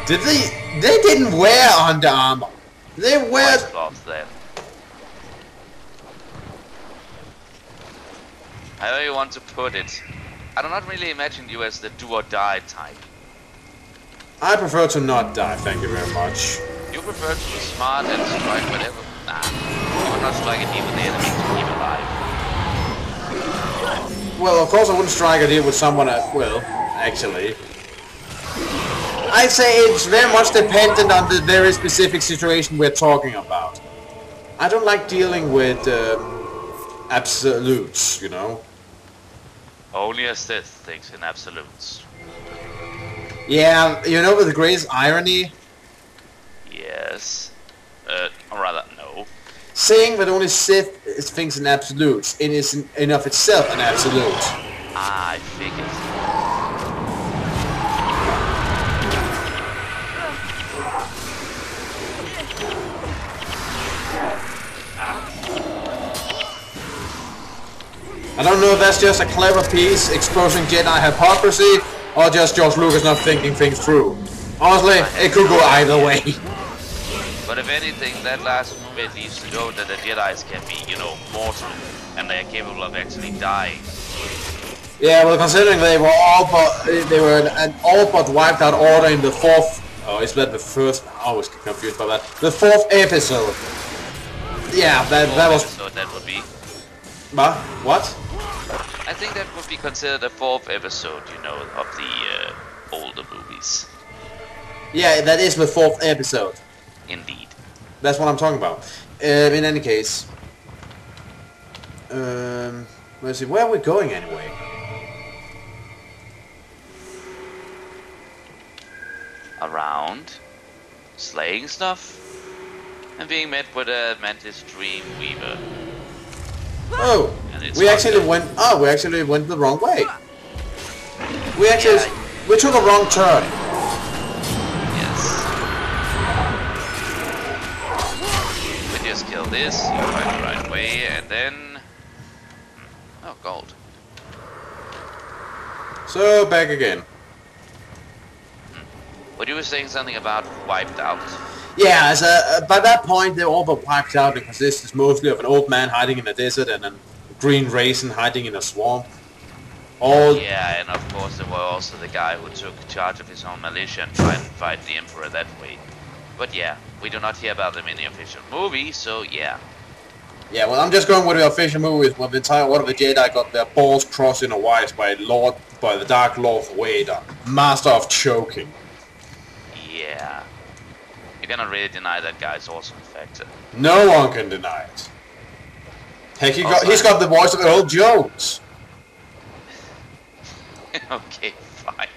Did they? They didn't wear Under Armour. They wear gloves then. However you want to put it, I do not really imagine you as the do or die type. I prefer to not die, thank you very much. You prefer to be smart and strike whatever. Nah, you would not strike a deal with the enemy to keep alive. Well, of course I wouldn't strike a deal with someone at will, actually. I'd say it's very much dependent on the very specific situation we're talking about. I don't like dealing with absolutes, you know. Only a Sith thinks in absolutes. Yeah, you know the greatest irony? Yes. Or rather, no. Saying that only Sith thinks in absolutes, it is in of itself an absolute. Ah, I figured. I don't know if that's just a clever piece exposing Jedi hypocrisy, or just George Lucas not thinking things through. Honestly, it could go either way. But if anything, that last movie leaves to know that the Jedis can be, you know, mortal, and they are capable of actually dying. Yeah, well, considering they were an all but wiped out order in the fourth. Oh, is that the first? I always get confused by that. The fourth episode. Yeah, that was. So that would be. What? I think that would be considered the fourth episode, you know, of the older movies. Yeah, that is the fourth episode. Indeed. That's what I'm talking about. In any case, let's see, where are we going anyway? Around, slaying stuff, and being met with a Mantis Dream Weaver. Oh, we actually went the wrong way. We took a wrong turn. Yes. We just kill this, you find the right way, and then... Oh, gold. So, back again. But you were saying something about wiped out. Yeah, by that point they all were wiped out because this is mostly of an old man hiding in a desert and a green raisin hiding in a swamp. Yeah, and of course there were also the guy who took charge of his own militia and tried to fight the Emperor that way. But yeah, we do not hear about them in the official movie, so yeah. Yeah, well, I'm just going with the official movies where the entire Order of the Jedi got their balls crossed in a wise by the Dark Lord Vader, Master of Choking. Yeah. You cannot really deny that guy's awesome factor. No one can deny it. Heck, he's got the voice of Earl Jones. Okay, fine.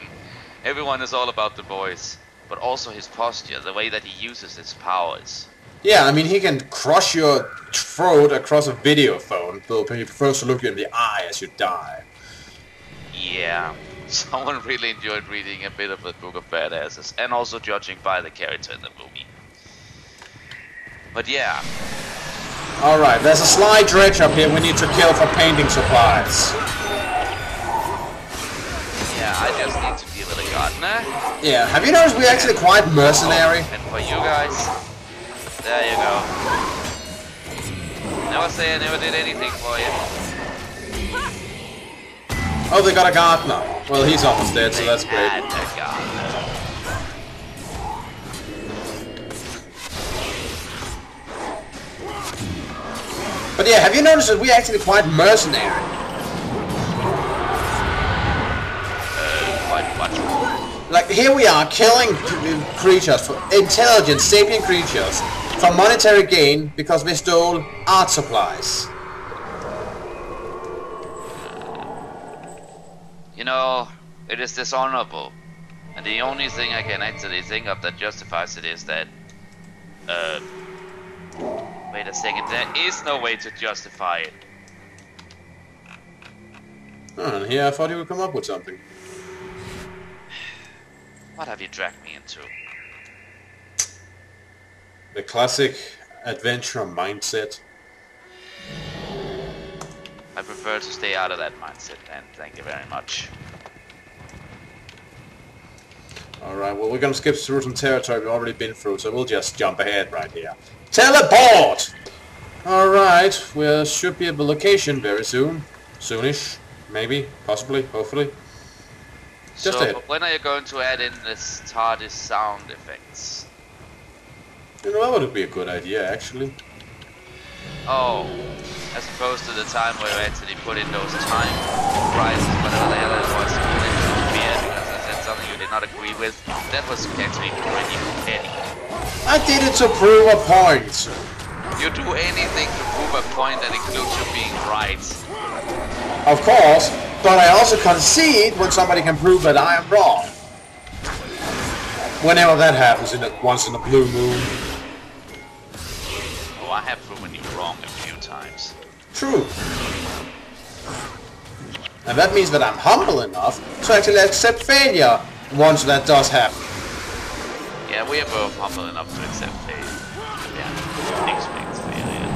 Everyone is all about the voice, but also his posture, the way that he uses his powers. Yeah, I mean, he can crush your throat across a video phone, but he prefers to look you in the eye as you die. Yeah. Someone really enjoyed reading a bit of the Book of Badasses, and also judging by the character in the movie. But yeah. Alright, there's a sly dredge up here we need to kill for painting supplies. Yeah, I just need to deal with a gardener. Yeah, have you noticed we're actually quite mercenary? And for you guys, there you go. Never say I never did anything for you. Oh, they got a gardener. Well, he's almost dead, so that's great. But yeah, have you noticed that we're actually quite mercenary? Quite much. Like, here we are, killing creatures, for intelligent, sapient creatures, for monetary gain, because they stole art supplies. You know, it is dishonorable. And the only thing I can actually think of that justifies it is that... wait a second, there is no way to justify it. Oh, yeah, I thought you would come up with something. What have you dragged me into? The classic adventure mindset. I prefer to stay out of that mindset, and thank you very much. Alright, well, we're gonna skip through some territory we've already been through, so we'll just jump ahead right here. Teleport! Alright, we should be at the location very soon. Soonish. Maybe. Possibly. Hopefully. Just so, ahead. when are you going to add in this TARDIS sound effects? You know, that would be a good idea, actually. Oh, as opposed to the time where we actually put in those time rises, whatever the hell it was, because I said something you did not agree with. That was actually pretty petty. I did it to prove a point. You do anything to prove a point that includes you being right. Of course, but I also concede when somebody can prove that I am wrong. Whenever that happens, once in a blue moon. Oh, I have proven you wrong a few times. True. And that means that I'm humble enough to actually accept failure once that does happen. Yeah, we are both humble enough to accept failure. Yeah, expect failure.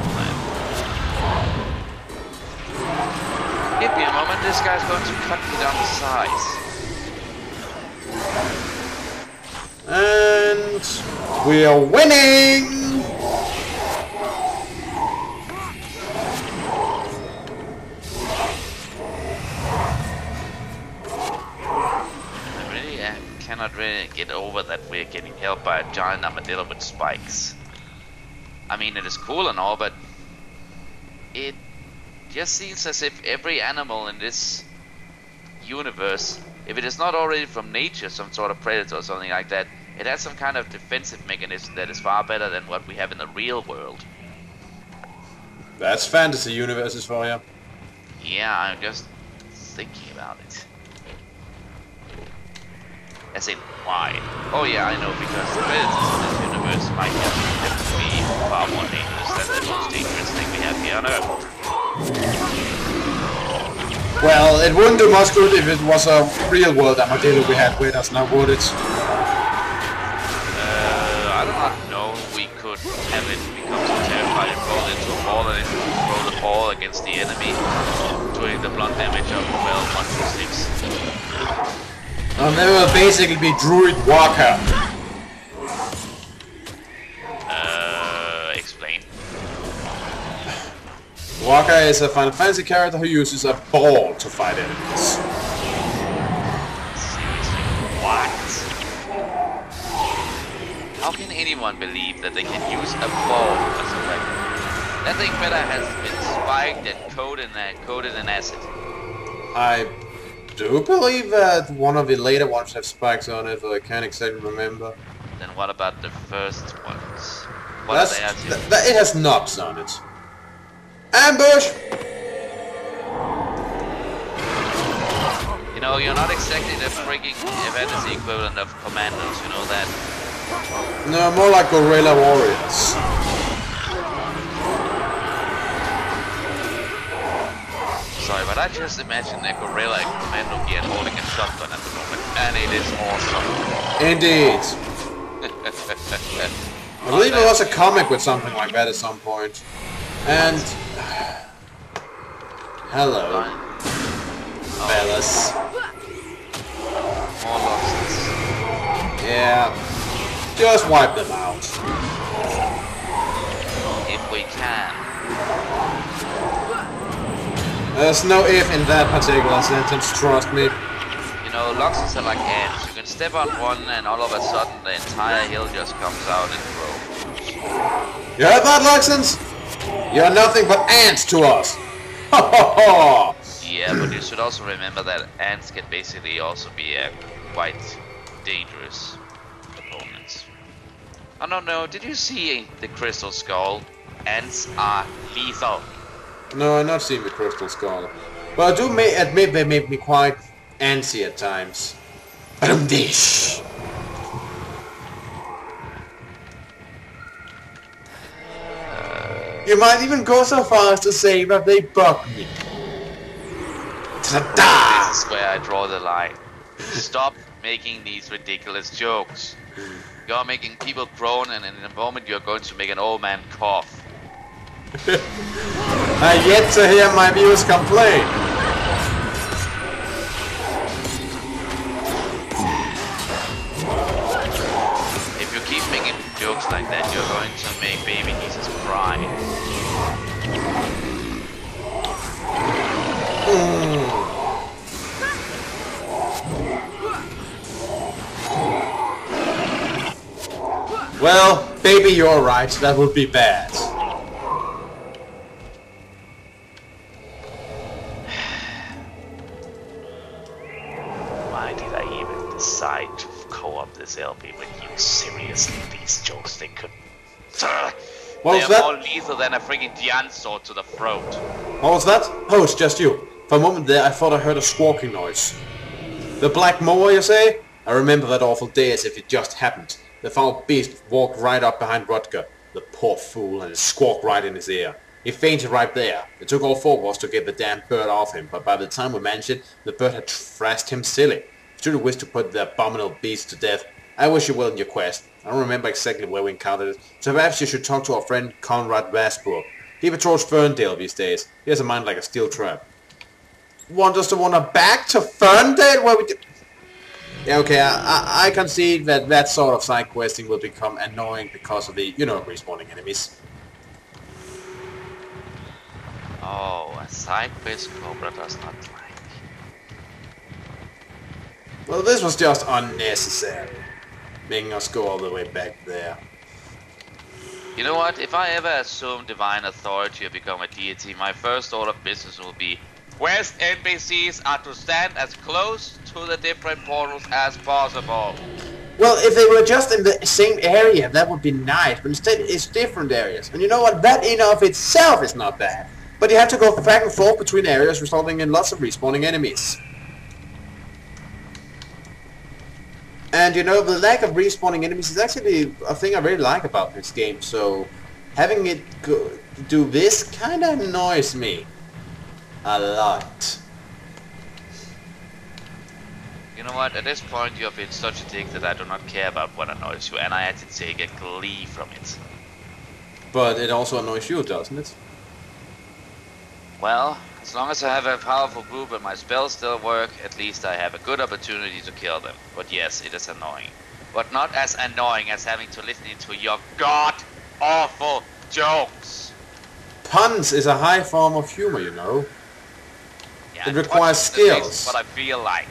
Give me a moment, this guy's going to cut me down to size. And we are winning! Cannot really get over that we're getting held by a giant armadillo with spikes. I mean, it is cool and all, but it just seems as if every animal in this universe, if it is not already from nature, some sort of predator or something like that, it has some kind of defensive mechanism that is far better than what we have in the real world. That's fantasy universes for you. Yeah, I'm just thinking about it. As in, why? Oh yeah, I know, because the predators in this universe might definitely be far more dangerous than the most dangerous thing we have here on Earth. Well, it wouldn't do much good if it was a real world armadillo we had with us, now would it? I do not know. We could have it become so terrified and roll into a ball and it would throw the ball against the enemy, doing the blunt damage of, well, 1 to 6. They will basically be Druid Walker. Explain. Walker is a Final Fantasy character who uses a ball to fight enemies. Seriously, what? How can anyone believe that they can use a ball as a weapon? That thing better has been spiked and coated in acid. I do believe that one of the later ones have spikes on it, but I can't exactly remember. Then what about the first ones? It has knobs on it. Ambush! You know, you're not exactly the freaking fantasy equivalent of commandos, you know that? No, more like guerrilla warriors. Sorry, but I just imagine a gorilla in commando gear holding a shotgun at the moment, and it is awesome. Indeed. I believe there was a comic with something like that at some point. And hello, fellas. More losses. Yeah, just wipe them out. If we can. There's no if in that particular sentence, trust me. You know, Luxons are like ants. You can step on one and all of a sudden the entire hill just comes out in grows. You heard that, Luxons? You're nothing but ants to us! Ha ha ha! Yeah, but you should also remember that ants can basically also be quite dangerous opponents. Oh no, did you see the Crystal Skull? Ants are lethal. No, I've not seen the Crystal Skull. But I do admit they make me quite antsy at times. Dish. You might even go so far as to say that they bug me. Ta-da! This is where I draw the line. Stop making these ridiculous jokes. You're making people groan, and in a moment you're going to make an old man cough. I yet to hear my viewers complain. jokes like that, you're going to make baby Jesus cry. Well, baby, you're right. That would be bad. Why did I even decide to co-op this LP with you? Seriously, these jokes, they could... What was They're that? more lethal than a freaking Dian sword to the throat. What was that? Oh, it's just you. For a moment there, I thought I heard a squawking noise. The Black Moa, you say? I remember that awful day as if it just happened. The foul beast walked right up behind Rutger, the poor fool, and it squawked right in his ear. He fainted right there. It took all four of us to get the damn bird off him, but by the time we managed it, the bird had thrashed him silly. Should have wished to put the abominable beast to death. I wish you well in your quest. I don't remember exactly where we encountered it, so perhaps you should talk to our friend Conrad Rasburg. He patrols Ferndale these days. He has a mind like a steel trap. Want us to wander back to Ferndale? Where we Yeah, okay, I concede that that sort of side questing will become annoying because of the, respawning enemies. Oh, a side quest Cobra does not like. Well, this was just unnecessary, making us go all the way back there. You know what? If I ever assume divine authority or become a deity, my first order of business will be quest NPCs are to stand as close to the different portals as possible. Well, if they were just in the same area, that would be nice, but instead it's different areas. And you know what? That in of itself is not bad. But you have to go back and forth between areas, resulting in lots of respawning enemies. And the lack of respawning enemies is actually a thing I really like about this game, so having it do this kinda annoys me a lot. You know what? At this point you have been such a dick that I do not care about what annoys you, and I actually take a glee from it. But it also annoys you, doesn't it? Well, as long as I have a powerful group and my spells still work, at least I have a good opportunity to kill them. But yes, it is annoying. But not as annoying as having to listen to your god-awful jokes. Puns is a high form of humor, you know. Yeah, it requires skills. What I feel like.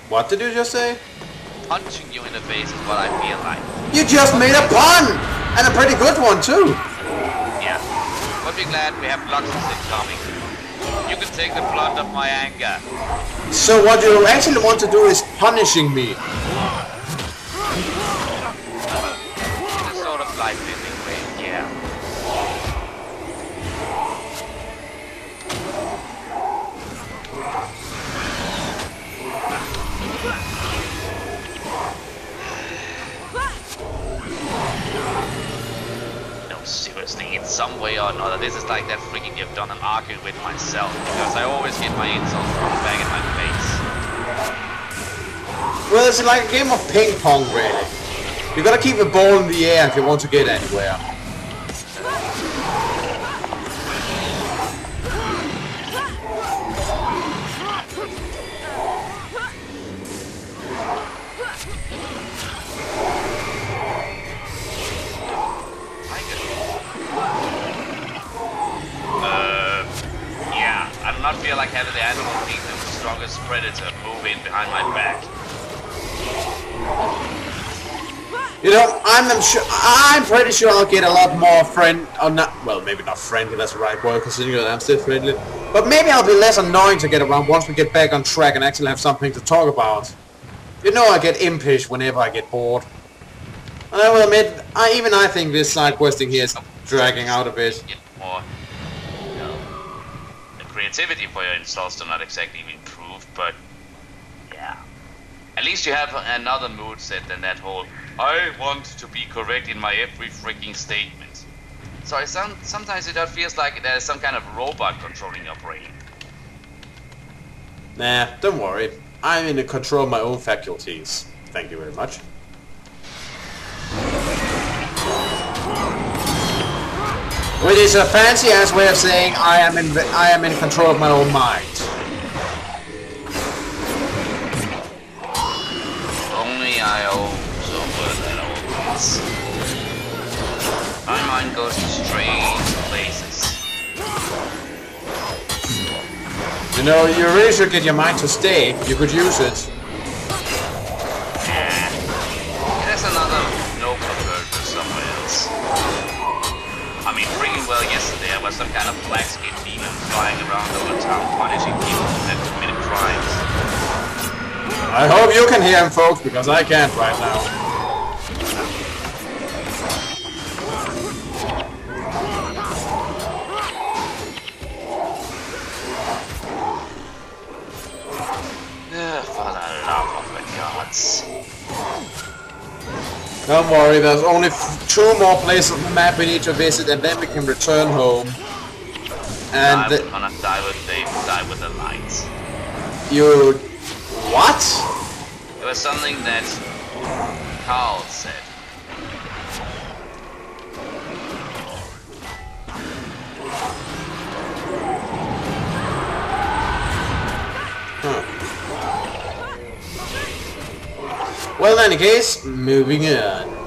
What did you just say? Punching you in the face is what I feel like. You just made a pun! And a pretty good one, too! Yeah. But be glad we have Luxus incoming. You can take the blunt of my anger. So what you actually want to do is punishing me. It's a sort of life-living way, yeah. Seriously, in some way or another, this is like that freaking you've done an argument with myself, because I always get my insults thrown back in my face. Well, it's like a game of ping pong, really. You gotta keep the ball in the air if you want to get anywhere. I do not feel like having the animal kingdom's strongest predator move in behind my back. I'm pretty sure I'll get a lot more maybe not friendly, that's the right word, considering that I'm still friendly. But maybe I'll be less annoying to get around once we get back on track and actually have something to talk about. I get impish whenever I get bored. And I will admit, I think this side questing here is dragging out a bit. More, the creativity for your insults do not exactly improve, but yeah. At least you have another mood set than that whole I want to be correct in my every freaking statement. So sometimes it feels like there's some kind of robot controlling your brain. Nah, don't worry. I'm in control of my own faculties. Thank you very much. Which is a fancy-ass way of saying I am in control of my own mind. Only I own so good that old gods. My mind goes to strange places. You know, you really should get your mind to stay. You could use it. There's another nobler version somewhere else. I mean, freaking well, yesterday I was some kind of black-skinned demon flying around over town punishing people that committed crimes. I hope you can hear him, folks, because I can't right now. For the love of the gods. Don't worry, there's only 2 more places on the map we need to visit, and then we can return home. And I'm gonna die with the lights. You... What? It was something that Carl said. Huh. Well, in any case, moving on.